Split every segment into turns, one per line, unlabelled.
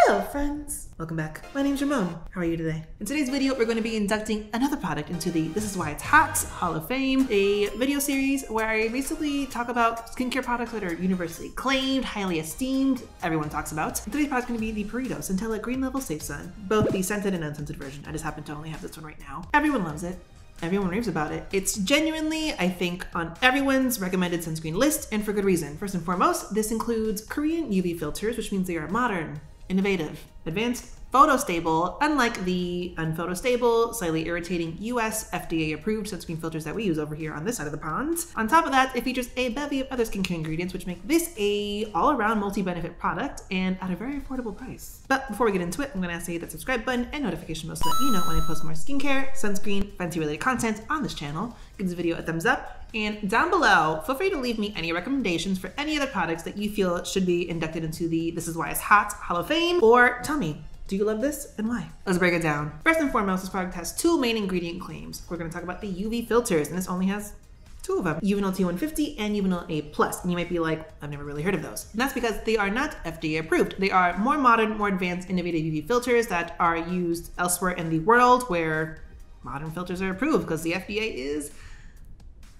Hello friends! Welcome back. My name's Ramon. How are you today? In today's video, we're going to be inducting another product into the This Is Why It's Hot Hall of Fame, a video series where I basically talk about skincare products that are universally acclaimed, highly esteemed, everyone talks about. Today's product is going to be the Purito Centella Green Level Safe Sun, both the scented and unscented version. I just happen to only have this one right now. Everyone loves it. Everyone raves about it. It's genuinely, I think, on everyone's recommended sunscreen list, and for good reason. First and foremost, this includes Korean UV filters, which means they are modern, innovative, advanced, photostable, unlike the unphotostable, slightly irritating US FDA-approved sunscreen filters that we use over here on this side of the pond. On top of that, it features a bevy of other skincare ingredients, which make this a all-around multi-benefit product and at a very affordable price. But before we get into it, I'm gonna ask you to hit that subscribe button and notification bell so that you know when I post more skincare, sunscreen, fancy-related content on this channel. Give this video a thumbs up, and down below, feel free to leave me any recommendations for any other products that you feel should be inducted into the This Is Why It's Hot Hall of Fame, or tell me, do you love this and why? Let's break it down. First and foremost, this product has two main ingredient claims. We're gonna talk about the UV filters, and this only has two of them, UVINUL T150 and UVINUL A+. And you might be like, I've never really heard of those. And that's because they are not FDA approved. They are more modern, more advanced, innovative UV filters that are used elsewhere in the world where modern filters are approved because the FDA is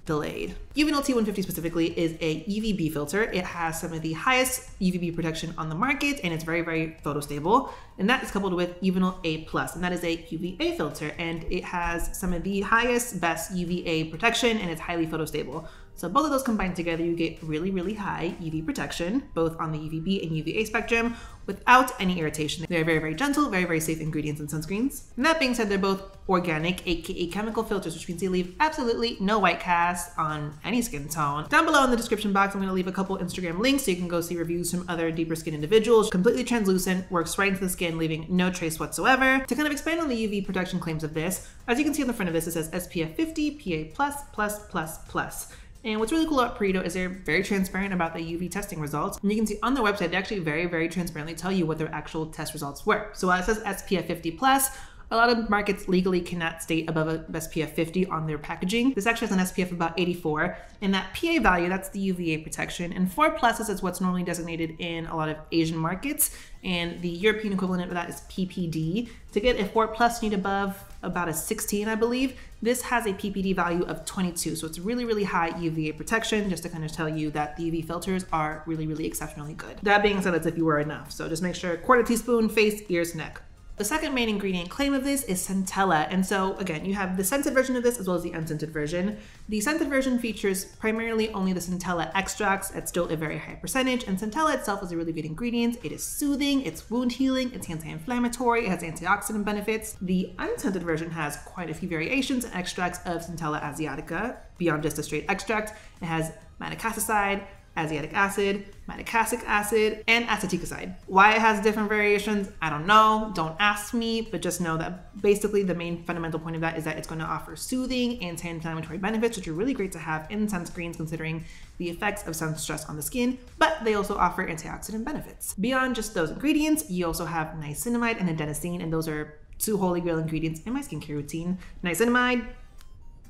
delayed. UVINUL T150 specifically is a UVB filter. It has some of the highest UVB protection on the market, and it's very, very photostable. And that is coupled with UVINUL A+, and that is a UVA filter, and it has some of the highest, best UVA protection, and it's highly photostable. So both of those combined together, you get really, really high UV protection, both on the UVB and UVA spectrum, without any irritation. They're very, very gentle, very, very safe ingredients in sunscreens. And that being said, they're both organic, aka chemical filters, which means they leave absolutely no white cast on any skin tone. Down below in the description box, I'm gonna leave a couple Instagram links so you can go see reviews from other deeper skin individuals. Completely translucent, works right into the skin, leaving no trace whatsoever. To kind of expand on the UV protection claims of this, as you can see on the front of this, it says SPF 50 PA+++++. And what's really cool about Purito is they're very transparent about the UV testing results. And you can see on their website, they actually very, very transparently tell you what their actual test results were. So while it says SPF 50+, a lot of markets legally cannot state above a SPF 50 on their packaging. This actually has an SPF of about 84, and that PA value, that's the UVA protection, and 4+ is what's normally designated in a lot of Asian markets, and the European equivalent of that is PPD. To get a 4+, you need above about a 16, I believe. This has a PPD value of 22, so it's really, really high UVA protection, just to kind of tell you that the UV filters are really, really exceptionally good. That being said, that's if you were enough, so just make sure quarter teaspoon, face, ears, neck. The second main ingredient claim of this is Centella. And so again, you have the scented version of this as well as the unscented version. The scented version features primarily only the Centella extracts at still a very high percentage. And Centella itself is a really good ingredient. It is soothing, it's wound healing, it's anti-inflammatory, it has antioxidant benefits. The unscented version has quite a few variations and extracts of Centella asiatica. Beyond just a straight extract, it has madecassoside, asiatic acid, madecassic acid, and aceticoside. Why it has different variations, I don't know, don't ask me, but just know that basically the main fundamental point of that is that it's going to offer soothing, anti-inflammatory benefits, which are really great to have in sunscreens considering the effects of sun stress on the skin, but they also offer antioxidant benefits. Beyond just those ingredients, you also have niacinamide and adenosine, and those are two holy grail ingredients in my skincare routine. Niacinamide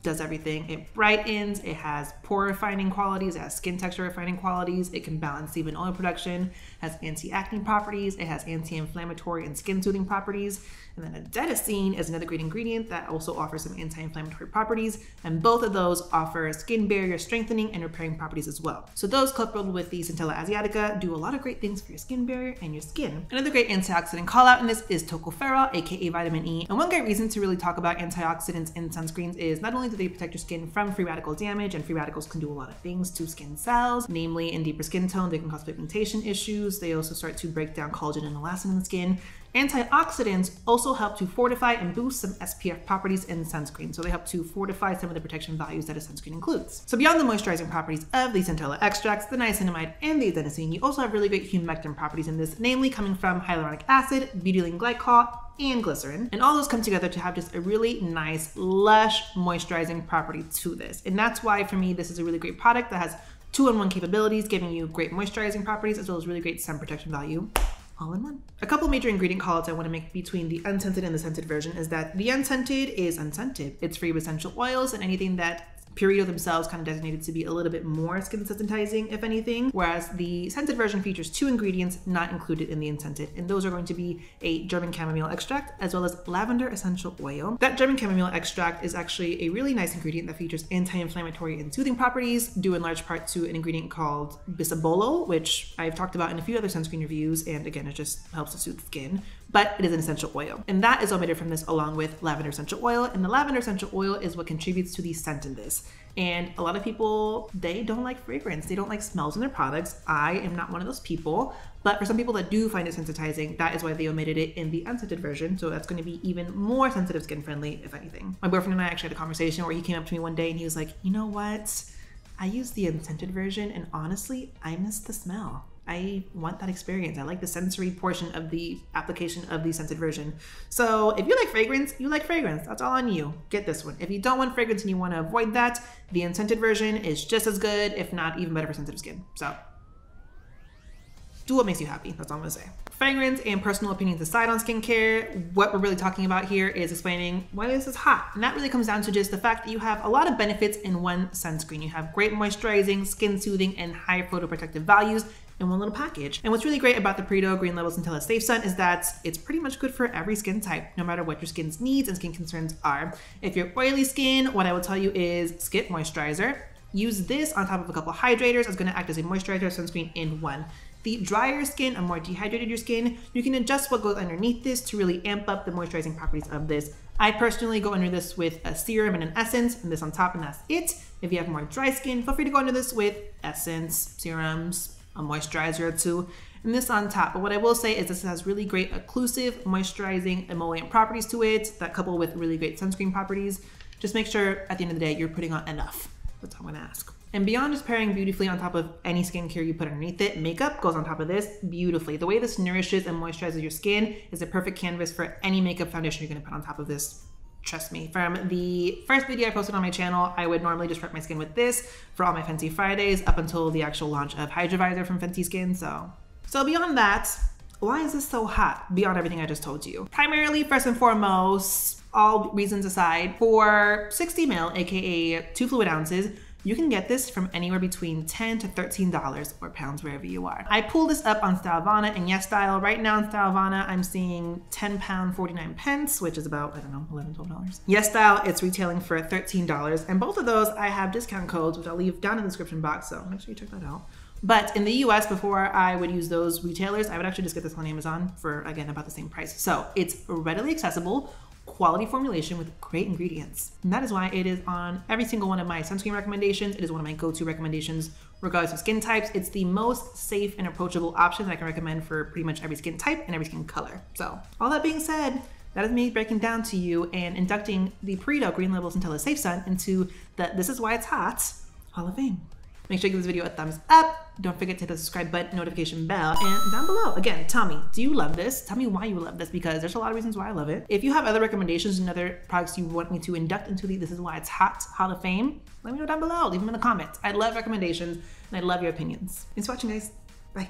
does everything. It brightens, it has pore refining qualities, it has skin texture refining qualities, it can balance sebum oil production, has anti-acne properties, it has anti-inflammatory and skin soothing properties. And then adenosine is another great ingredient that also offers some anti-inflammatory properties, and both of those offer skin barrier strengthening and repairing properties as well. So those coupled with the Centella asiatica do a lot of great things for your skin barrier and your skin. Another great antioxidant call out in this is TOCOPHEROL, aka vitamin E. And one great reason to really talk about antioxidants in sunscreens is not only do they protect your skin from free radical damage, and free radicals can do a lot of things to skin cells, namely in deeper skin tone, they can cause pigmentation issues. They also start to break down collagen and elastin in the skin. Antioxidants also help to fortify and boost some SPF properties in sunscreen. So they help to fortify some of the protection values that a sunscreen includes. So beyond the moisturizing properties of the Centella extracts, the niacinamide, and the adenosine, you also have really great humectant properties in this, namely coming from hyaluronic acid, butylene glycol, and glycerin. And all those come together to have just a really nice, lush, moisturizing property to this. And that's why, for me, this is a really great product that has two-in-one capabilities, giving you great moisturizing properties as well as really great sun protection value. All in one. A couple major ingredient callouts I want to make between the unscented and the scented version is that the unscented is unscented. It's free of essential oils and anything that Purito themselves kind of designated to be a little bit more skin sensitizing, if anything, whereas the scented version features 2 ingredients not included in the Unscented, and those are going to be a German chamomile extract as well as lavender essential oil. That German chamomile extract is actually a really nice ingredient that features anti-inflammatory and soothing properties, due in large part to an ingredient called bisabolol, which I've talked about in a few other sunscreen reviews, and again, it just helps to soothe skin, but it is an essential oil. And that is omitted from this along with lavender essential oil, and the lavender essential oil is what contributes to the scent in this. And a lot of people, they don't like fragrance. They don't like smells in their products. I am not one of those people, but for some people that do find it sensitizing, that is why they omitted it in the unscented version. So that's going to be even more sensitive skin friendly, if anything. My boyfriend and I actually had a conversation where he came up to me one day and he was like, you know what? I use the unscented version and honestly, I miss the smell. I want that experience. I like the sensory portion of the application of the scented version. So if you like fragrance, you like fragrance. That's all on you. Get this one. If you don't want fragrance and you want to avoid that, the unscented version is just as good, if not even better for sensitive skin. So do what makes you happy. That's all I'm gonna say. Fragrance and personal opinions aside on skincare, what we're really talking about here is explaining why this is hot. And that really comes down to just the fact that you have a lot of benefits in one sunscreen. You have great moisturizing, skin soothing, and high photoprotective values in one little package. And what's really great about the Purito Green Label Centella Safe Sun is that it's pretty much good for every skin type, no matter what your skin's needs and skin concerns are. If you're oily skin, what I will tell you is skip moisturizer. Use this on top of a couple of hydrators. It's gonna act as a moisturizer sunscreen in one. The drier skin or more dehydrated your skin, you can adjust what goes underneath this to really amp up the moisturizing properties of this. I personally go under this with a serum and an essence, and this on top, and that's it. If you have more dry skin, feel free to go under this with essence, serums, a moisturizer or two, and this on top. But what I will say is this has really great occlusive, moisturizing, emollient properties to it that couple with really great sunscreen properties. Just make sure at the end of the day you're putting on enough. That's all I'm gonna ask. And beyond just pairing beautifully on top of any skincare you put underneath it, makeup goes on top of this beautifully. The way this nourishes and moisturizes your skin is a perfect canvas for any makeup foundation you're gonna put on top of this. Trust me. From the first video I posted on my channel, I would normally just prep my skin with this for all my Fenty Fridays up until the actual launch of Hydra Visor from Fenty Skin. So beyond that, why is this so hot beyond everything I just told you? Primarily, first and foremost, all reasons aside, for 60 ml, aka 2 fluid ounces, you can get this from anywhere between $10 to $13 or pounds wherever you are. I pulled this up on Stylevana and YesStyle. Right now on Stylevana, I'm seeing £10.49, which is about, I don't know, $11, $12. YesStyle, it's retailing for $13. And both of those, I have discount codes, which I'll leave down in the description box, so make sure you check that out. But in the US, before I would use those retailers, I would actually just get this on Amazon for, again, about the same price. So it's readily accessible, quality formulation with great ingredients. And that is why it is on every single one of my sunscreen recommendations. It is one of my go-to recommendations regardless of skin types. It's the most safe and approachable option that I can recommend for pretty much every skin type and every skin color. So all that being said, that is me breaking down to you and inducting the Purito Green Label Centella Safe Sun into the This Is Why It's Hot Hall of Fame. Make sure you give this video a thumbs up. Don't forget to hit the subscribe button, notification bell, and down below, again, tell me, do you love this? Tell me why you love this, because there's a lot of reasons why I love it. If you have other recommendations and other products you want me to induct into the This Is Why It's Hot Hall of Fame, let me know down below. Leave them in the comments. I love recommendations, and I love your opinions. Thanks for watching, guys. Bye.